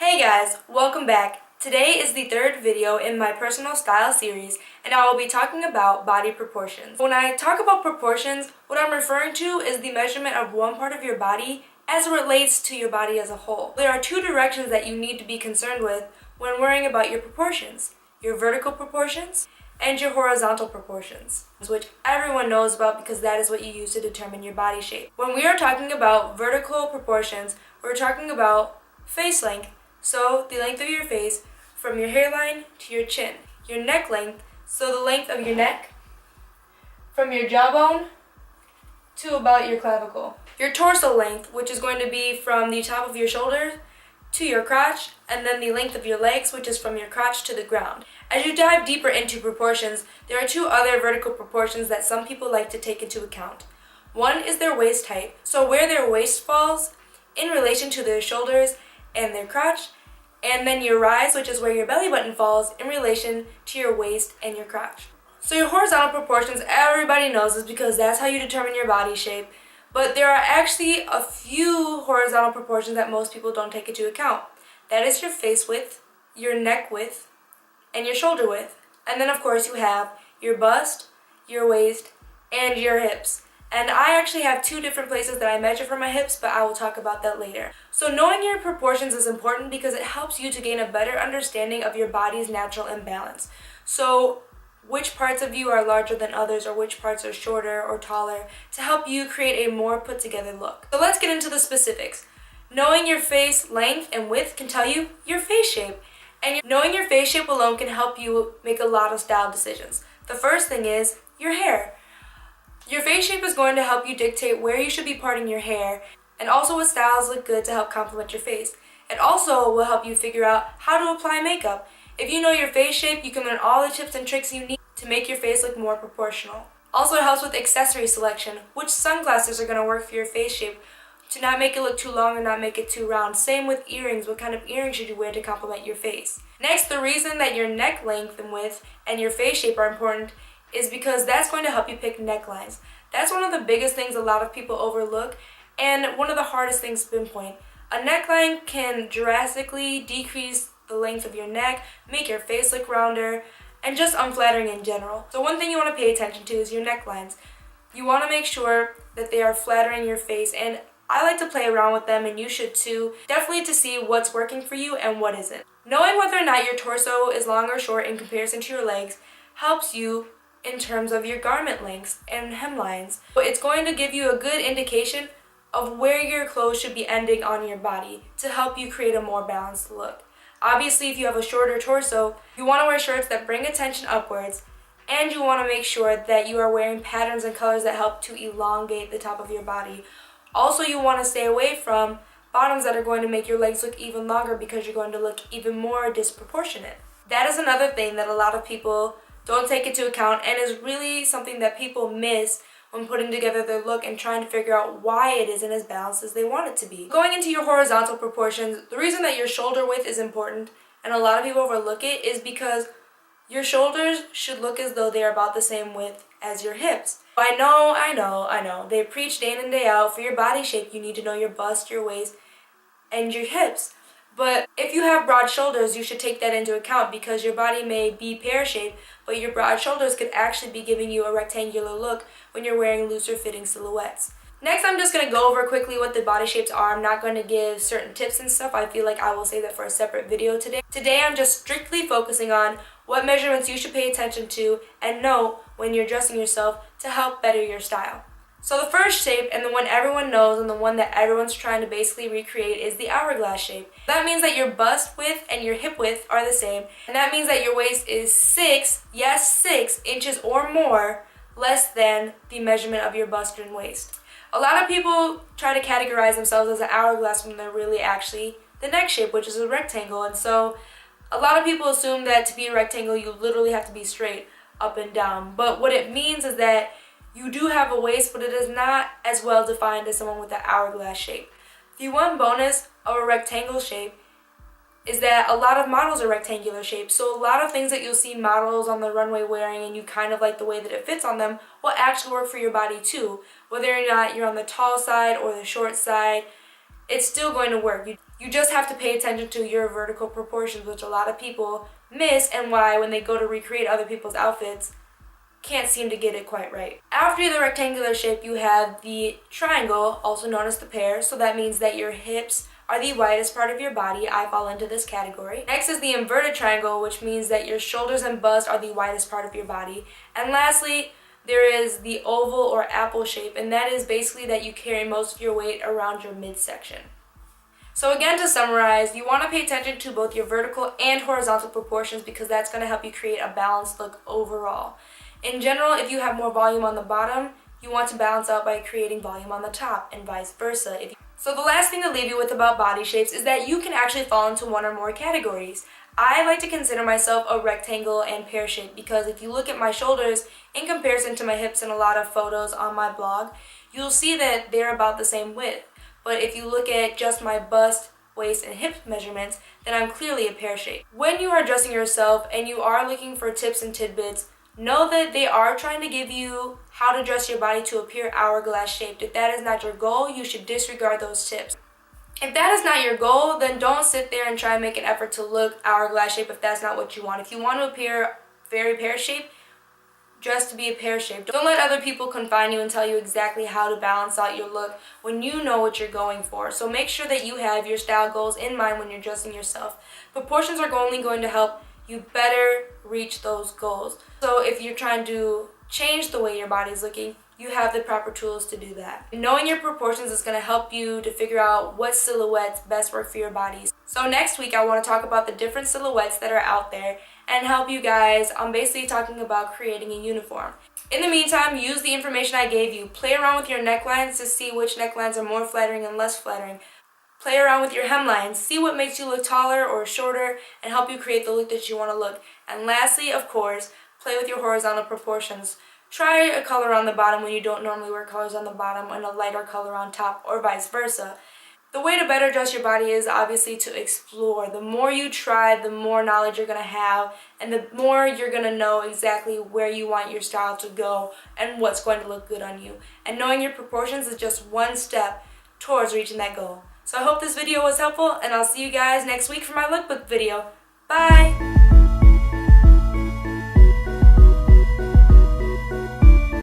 Hey guys, welcome back. Today is the third video in my personal style series, and I will be talking about body proportions. When I talk about proportions, what I'm referring to is the measurement of one part of your body as it relates to your body as a whole. There are two directions that you need to be concerned with when worrying about your proportions: your vertical proportions and your horizontal proportions, which everyone knows about because that is what you use to determine your body shape. When we are talking about vertical proportions, we're talking about face length, so the length of your face from your hairline to your chin. Your neck length, so the length of your neck from your jawbone to about your clavicle. Your torso length, which is going to be from the top of your shoulders to your crotch, and then the length of your legs, which is from your crotch to the ground. As you dive deeper into proportions, there are two other vertical proportions that some people like to take into account. One is their waist height, so where their waist falls in relation to their shoulders and their crotch, and then your rise, which is where your belly button falls in relation to your waist and your crotch. So your horizontal proportions, everybody knows this because that's how you determine your body shape, but there are actually a few horizontal proportions that most people don't take into account. That is your face width, your neck width, and your shoulder width. And then of course you have your bust, your waist, and your hips. And I actually have two different places that I measure for my hips, but I will talk about that later. So knowing your proportions is important because it helps you to gain a better understanding of your body's natural imbalance. So which parts of you are larger than others, or which parts are shorter or taller, to help you create a more put together look. So let's get into the specifics. Knowing your face length and width can tell you your face shape. And knowing your face shape alone can help you make a lot of style decisions. The first thing is your hair. Your face shape is going to help you dictate where you should be parting your hair, and also what styles look good to help complement your face. It also will help you figure out how to apply makeup. If you know your face shape, you can learn all the tips and tricks you need to make your face look more proportional. Also, it helps with accessory selection. Which sunglasses are going to work for your face shape to not make it look too long or not make it too round. Same with earrings. What kind of earrings should you wear to complement your face? Next, the reason that your neck length and width and your face shape are important is because that's going to help you pick necklines. That's one of the biggest things a lot of people overlook, and one of the hardest things to pinpoint. A neckline can drastically decrease the length of your neck, make your face look rounder, and just unflattering in general. So one thing you want to pay attention to is your necklines. You want to make sure that they are flattering your face, and I like to play around with them, and you should too, definitely to see what's working for you and what isn't. Knowing whether or not your torso is long or short in comparison to your legs helps you in terms of your garment lengths and hemlines. It's going to give you a good indication of where your clothes should be ending on your body to help you create a more balanced look. Obviously, if you have a shorter torso, you want to wear shirts that bring attention upwards, and you want to make sure that you are wearing patterns and colors that help to elongate the top of your body. Also, you want to stay away from bottoms that are going to make your legs look even longer because you're going to look even more disproportionate. That is another thing that a lot of people don't take into account, and is really something that people miss when putting together their look and trying to figure out why it isn't as balanced as they want it to be. Going into your horizontal proportions, the reason that your shoulder width is important, and a lot of people overlook it, is because your shoulders should look as though they are about the same width as your hips. I know. They preach day in and day out, for your body shape, you need to know your bust, your waist, and your hips. But if you have broad shoulders, you should take that into account because your body may be pear-shaped, but your broad shoulders could actually be giving you a rectangular look when you're wearing looser fitting silhouettes. Next, I'm just going to go over quickly what the body shapes are. I'm not going to give certain tips and stuff. I feel like I will save that for a separate video today. Today, I'm just strictly focusing on what measurements you should pay attention to and know when you're dressing yourself to help better your style. So the first shape, and the one everyone knows and the one that everyone's trying to basically recreate, is the hourglass shape. That means that your bust width and your hip width are the same, and that means that your waist is 6 inches or more less than the measurement of your bust and waist. A lot of people try to categorize themselves as an hourglass when they're really actually the neck shape, which is a rectangle, and so a lot of people assume that to be a rectangle you literally have to be straight up and down. But what it means is that you do have a waist, but it is not as well defined as someone with an hourglass shape. The one bonus of a rectangle shape is that a lot of models are rectangular shaped, so a lot of things that you'll see models on the runway wearing and you kind of like the way that it fits on them will actually work for your body too. Whether or not you're on the tall side or the short side, it's still going to work. You You just have to pay attention to your vertical proportions, which a lot of people miss, and why when they go to recreate other people's outfits, can't seem to get it quite right. After the rectangular shape, you have the triangle, also known as the pear, so that means that your hips are the widest part of your body. I fall into this category. Next is the inverted triangle, which means that your shoulders and bust are the widest part of your body. And lastly, there is the oval or apple shape, and that is basically that you carry most of your weight around your midsection. So again, to summarize, you want to pay attention to both your vertical and horizontal proportions because that's going to help you create a balanced look overall. In general, if you have more volume on the bottom, you want to balance out by creating volume on the top, and vice versa. So the last thing to leave you with about body shapes is that you can actually fall into one or more categories. I like to consider myself a rectangle and pear shape because if you look at my shoulders in comparison to my hips in a lot of photos on my blog, you'll see that they're about the same width. But if you look at just my bust, waist, and hip measurements, then I'm clearly a pear shape. When you are dressing yourself and you are looking for tips and tidbits, know that they are trying to give you how to dress your body to appear hourglass shaped. If that is not your goal, you should disregard those tips. If that is not your goal, then don't sit there and try and make an effort to look hourglass shape if that's not what you want. If you want to appear very pear shaped, dress to be a pear shape. Don't let other people confine you and tell you exactly how to balance out your look when you know what you're going for. So make sure that you have your style goals in mind when you're dressing yourself. Proportions are only going to help you better reach those goals. So if you're trying to change the way your body's looking, you have the proper tools to do that. Knowing your proportions is going to help you to figure out what silhouettes best work for your bodies. So next week I want to talk about the different silhouettes that are out there and help you guys. I'm basically talking about creating a uniform. In the meantime, use the information I gave you. Play around with your necklines to see which necklines are more flattering and less flattering. Play around with your hemlines, see what makes you look taller or shorter, and help you create the look that you want to look. And lastly, of course, play with your horizontal proportions. Try a color on the bottom when you don't normally wear colors on the bottom and a lighter color on top, or vice versa. The way to better dress your body is obviously to explore. The more you try, the more knowledge you're going to have, and the more you're going to know exactly where you want your style to go and what's going to look good on you. And knowing your proportions is just one step towards reaching that goal. So I hope this video was helpful, and I'll see you guys next week for my lookbook video. Bye!